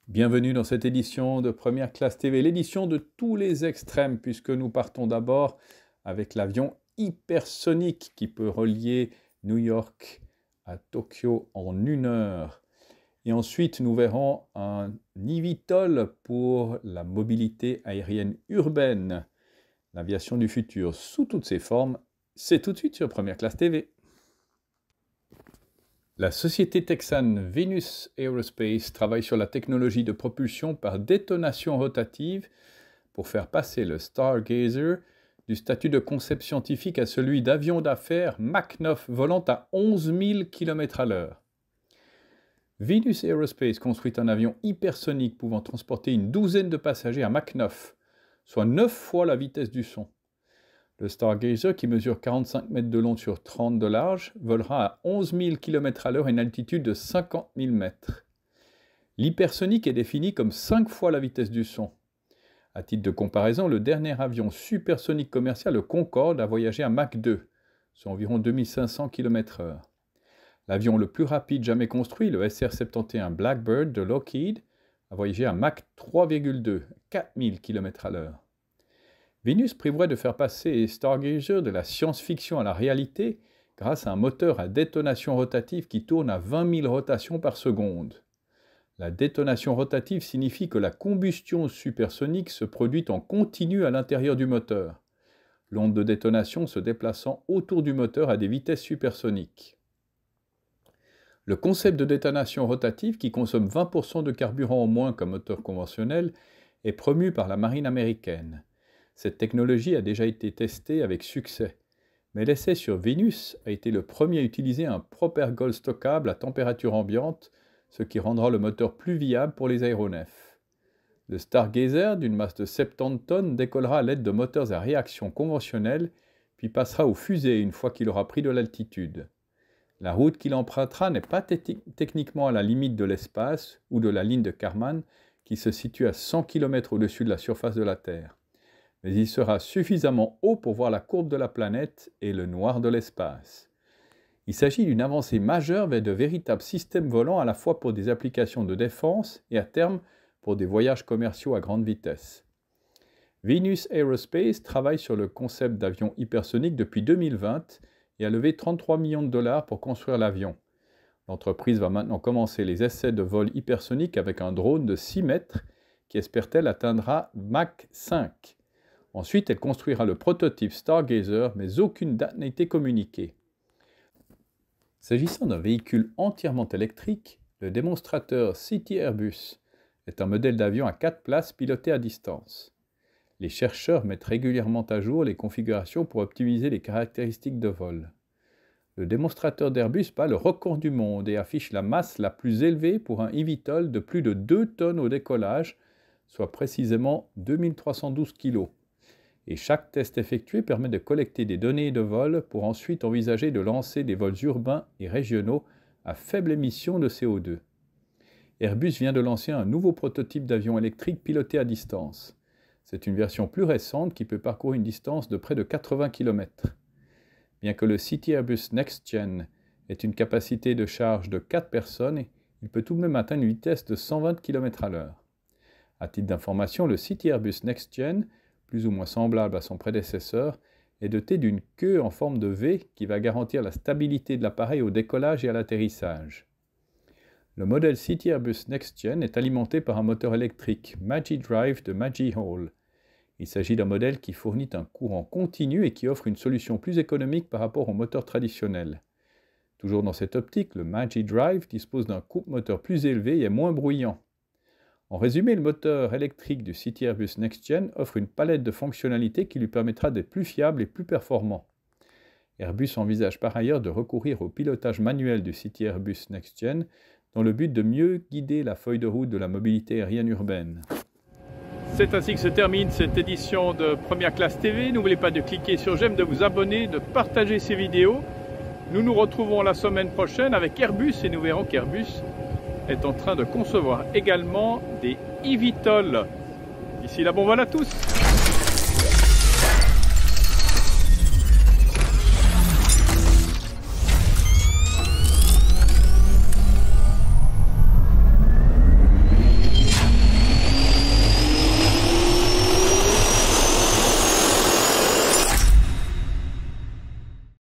Bienvenue dans cette édition de Première Classe TV, l'édition de tous les extrêmes, puisque nous partons d'abord avec l'avion hypersonique qui peut relier New York à Tokyo en 1 heure. Et ensuite, nous verrons un eVTOL pour la mobilité aérienne urbaine, l'aviation du futur sous toutes ses formes. C'est tout de suite sur Première Classe TV. La société texane Venus Aerospace travaille sur la technologie de propulsion par détonation rotative pour faire passer le Stargazer du statut de concept scientifique à celui d'avion d'affaires Mach 9 volant à 11 000 km/h. Venus Aerospace construit un avion hypersonique pouvant transporter une douzaine de passagers à Mach 9, soit 9 fois la vitesse du son. Le Stargazer, qui mesure 45 mètres de long sur 30 de large, volera à 11 000 km/h à une altitude de 50 000 mètres. L'hypersonique est défini comme 5 fois la vitesse du son. À titre de comparaison, le dernier avion supersonique commercial, le Concorde, a voyagé à Mach 2, soit environ 2500 km/h. L'avion le plus rapide jamais construit, le SR-71 Blackbird de Lockheed, a voyagé à Mach 3,2, 4000 km/h. Venus prévoit de faire passer Stargazer de la science-fiction à la réalité grâce à un moteur à détonation rotative qui tourne à 20 000 rotations par seconde. La détonation rotative signifie que la combustion supersonique se produit en continu à l'intérieur du moteur, l'onde de détonation se déplaçant autour du moteur à des vitesses supersoniques. Le concept de détonation rotative, qui consomme 20% de carburant en moins qu'un moteur conventionnel, est promu par la marine américaine. Cette technologie a déjà été testée avec succès, mais l'essai sur Vénus a été le premier à utiliser un propergol stockable à température ambiante, ce qui rendra le moteur plus viable pour les aéronefs. Le Stargazer, d'une masse de 70 tonnes, décollera à l'aide de moteurs à réaction conventionnels, puis passera aux fusées une fois qu'il aura pris de l'altitude. La route qu'il empruntera n'est pas techniquement à la limite de l'espace ou de la ligne de Kármán, qui se situe à 100 km au-dessus de la surface de la Terre. Mais il sera suffisamment haut pour voir la courbe de la planète et le noir de l'espace. Il s'agit d'une avancée majeure vers de véritables systèmes volants à la fois pour des applications de défense et à terme pour des voyages commerciaux à grande vitesse. Venus Aerospace travaille sur le concept d'avion hypersonique depuis 2020 et a levé 33 millions de dollars pour construire l'avion. L'entreprise va maintenant commencer les essais de vol hypersonique avec un drone de 6 mètres qui, espère-t-elle, atteindra Mach 5. Ensuite, elle construira le prototype Stargazer, mais aucune date n'a été communiquée. S'agissant d'un véhicule entièrement électrique, le démonstrateur City Airbus est un modèle d'avion à 4 places piloté à distance. Les chercheurs mettent régulièrement à jour les configurations pour optimiser les caractéristiques de vol. Le démonstrateur d'Airbus bat le record du monde et affiche la masse la plus élevée pour un eVTOL de plus de 2 tonnes au décollage, soit précisément 2312 kg. Et chaque test effectué permet de collecter des données de vol pour ensuite envisager de lancer des vols urbains et régionaux à faible émission de CO2. Airbus vient de lancer un nouveau prototype d'avion électrique piloté à distance. C'est une version plus récente qui peut parcourir une distance de près de 80 km. Bien que le City Airbus NextGen ait une capacité de charge de 4 personnes, il peut tout de même atteindre une vitesse de 120 km/h. À titre d'information, le City Airbus NextGen, plus ou moins semblable à son prédécesseur, est doté d'une queue en forme de V qui va garantir la stabilité de l'appareil au décollage et à l'atterrissage. Le modèle City Airbus NextGen est alimenté par un moteur électrique Magidrive de Magihall. Il s'agit d'un modèle qui fournit un courant continu et qui offre une solution plus économique par rapport au moteur traditionnel. Toujours dans cette optique, le Magidrive dispose d'un coupe-moteur plus élevé et est moins bruyant. En résumé, le moteur électrique du City Airbus NextGen offre une palette de fonctionnalités qui lui permettra d'être plus fiable et plus performant. Airbus envisage par ailleurs de recourir au pilotage manuel du City Airbus NextGen dans le but de mieux guider la feuille de route de la mobilité aérienne urbaine. C'est ainsi que se termine cette édition de Première Classe TV. N'oubliez pas de cliquer sur j'aime, de vous abonner, de partager ces vidéos. Nous nous retrouvons la semaine prochaine avec Airbus et nous verrons qu'Airbus est en train de concevoir également des eVTOL. D'ici là, bon vol à tous!